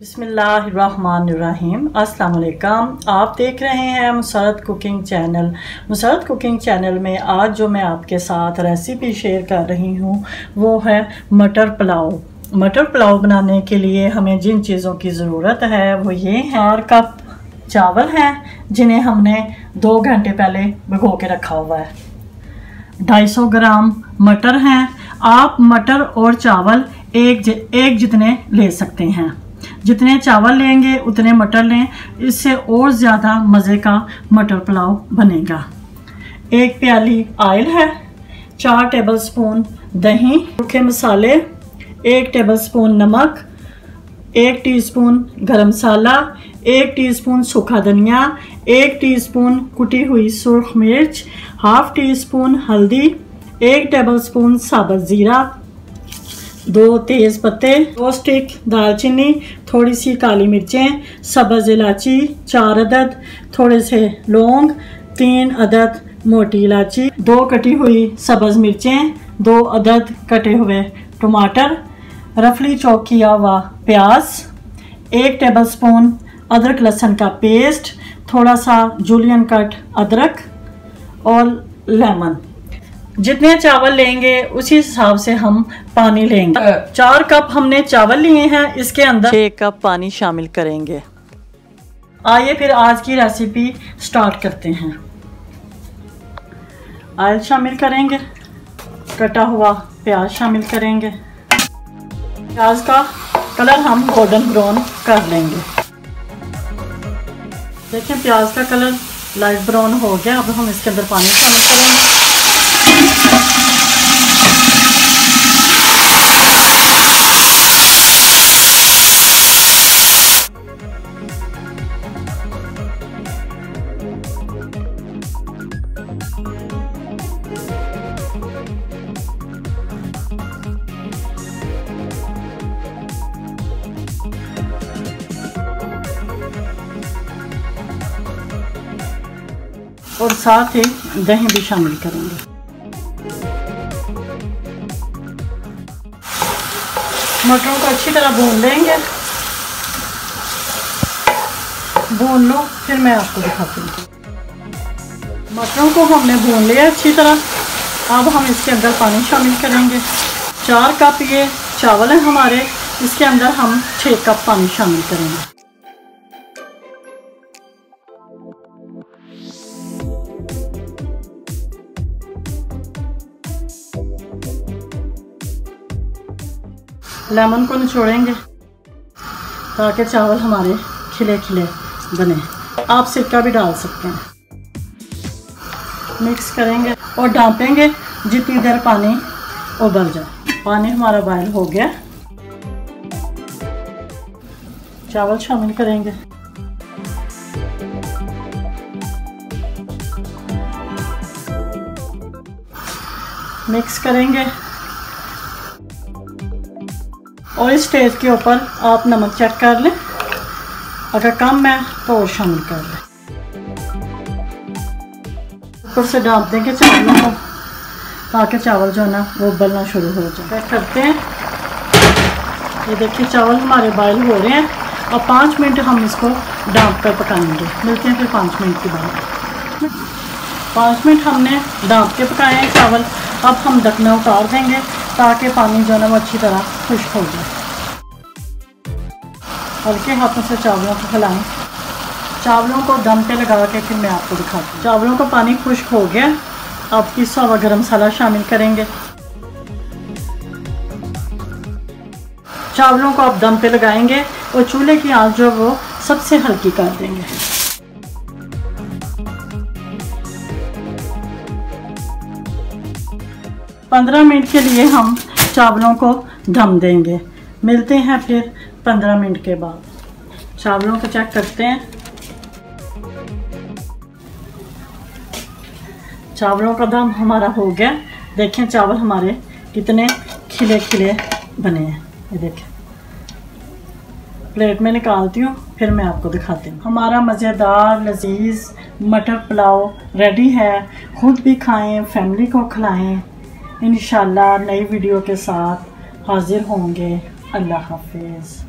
बिस्मिल्लाहिर्रहमानिर्रहीम। अस्सलाम वालेकुम। आप देख रहे हैं Musarrat cooking channel. Musarrat cooking channel में आज जो मैं आपके साथ रेसिपी शेयर कर रही हूँ वो है मटर पुलाव। मटर पुलाव बनाने के लिए हमें जिन चीज़ों की ज़रूरत है वो ये है। 4 कप चावल हैं जिन्हें हमने 2 घंटे पहले भिगो के रखा हुआ है। 250 ग्राम मटर हैं। आप मटर और चावल एक जितने ले सकते हैं। जितने चावल लेंगे उतने मटर लें, इससे और ज़्यादा मज़े का मटर पुलाव बनेगा। 1 प्याली ऑयल है, 4 टेबलस्पून दही, सूखे मसाले, 1 टेबलस्पून नमक, 1 टीस्पून गरम मसाला, 1 टीस्पून सूखा धनिया, 1 टीस्पून कुटी हुई सुर्ख मिर्च, हाफ टीस्पून हल्दी, 1 टेबलस्पून साबुत ज़ीरा, 2 तेज़ पत्ते, 2 स्टिक दालचीनी, थोड़ी सी काली मिर्चें, सब्ज़ इलायची 4 अदद, थोड़े से लौंग, 3 अदद मोटी इलायची, 2 कटी हुई सब्ज़ मिर्चें, 2 अदद कटे हुए टमाटर, रफली चॉप किया हुआ प्याज, 1 टेबलस्पून अदरक लहसुन का पेस्ट, थोड़ा सा जूलियन कट अदरक और लेमन। जितने चावल लेंगे उसी हिसाब से हम पानी लेंगे। 4 कप हमने चावल लिए हैं, इसके अंदर 6 कप पानी शामिल करेंगे। आइए फिर आज की रेसिपी स्टार्ट करते हैं। ऑयल शामिल करेंगे, कटा हुआ प्याज शामिल करेंगे। प्याज का कलर हम गोल्डन ब्राउन कर लेंगे। देखिए प्याज का कलर लाइट ब्राउन हो गया। अब हम इसके अंदर पानी शामिल करेंगे। और साथ ही दही भी शामिल करेंगे। मटरों को अच्छी तरह भून लेंगे। भून लो फिर मैं आपको दिखाती हूँ। मटरों को हमने भून लिया अच्छी तरह। अब हम इसके अंदर पानी शामिल करेंगे। 4 कप ये चावल हैं हमारे, इसके अंदर हम 6 कप पानी शामिल करेंगे। लेमन को निचोड़ेंगे ताकि चावल हमारे खिले खिले बने। आप सिरका भी डाल सकते हैं। मिक्स करेंगे और ढाँपेंगे जितनी देर पानी उबल जाए। पानी हमारा बॉयल हो गया। चावल शामिल करेंगे। मिक्स करेंगे और इस स्टेज के ऊपर आप नमक चेक कर लें, अगर कम है तो और शामिल कर लें। ऊपर से ढाँप देंगे चावलों को ताकि चावल जो है ना वो उबलना शुरू हो जाए। क्या करते हैं, ये देखिए चावल हमारे बॉयल हो रहे हैं। अब 5 मिनट हम इसको ढाँप कर पकाएंगे। मिलते हैं फिर 5 मिनट के बाद। 5 मिनट हमने ढाँप के पकाए हैं चावल। अब हम ढकना उतार देंगे ताकि पानी जो है ना वो अच्छी तरह खुश्क हो जाए। हल्के हाथों से चावलों को हिलाएं। चावलों को दम पे लगा के फिर मैं आपको दिखाती हूँ। चावलों का पानी खुश्क हो गया। अब पिसा हुआ गरम मसाला शामिल करेंगे। चावलों को आप दम पे लगाएंगे और चूल्हे की आंच जो वो सबसे हल्की कर देंगे। पंद्रह मिनट के लिए हम चावलों को दम देंगे। मिलते हैं फिर 15 मिनट के बाद। चावलों को चेक करते हैं। चावलों का दम हमारा हो गया। देखें चावल हमारे कितने खिले खिले बने हैं। ये देखें, प्लेट में निकालती हूँ फिर मैं आपको दिखाती हूँ। हमारा मज़ेदार लजीज मटर पुलाव रेडी है। खुद भी खाएं, फैमिली को खिलाएं। इंशाल्लाह नई वीडियो के साथ हाजिर होंगे। अल्लाह हाफिज़।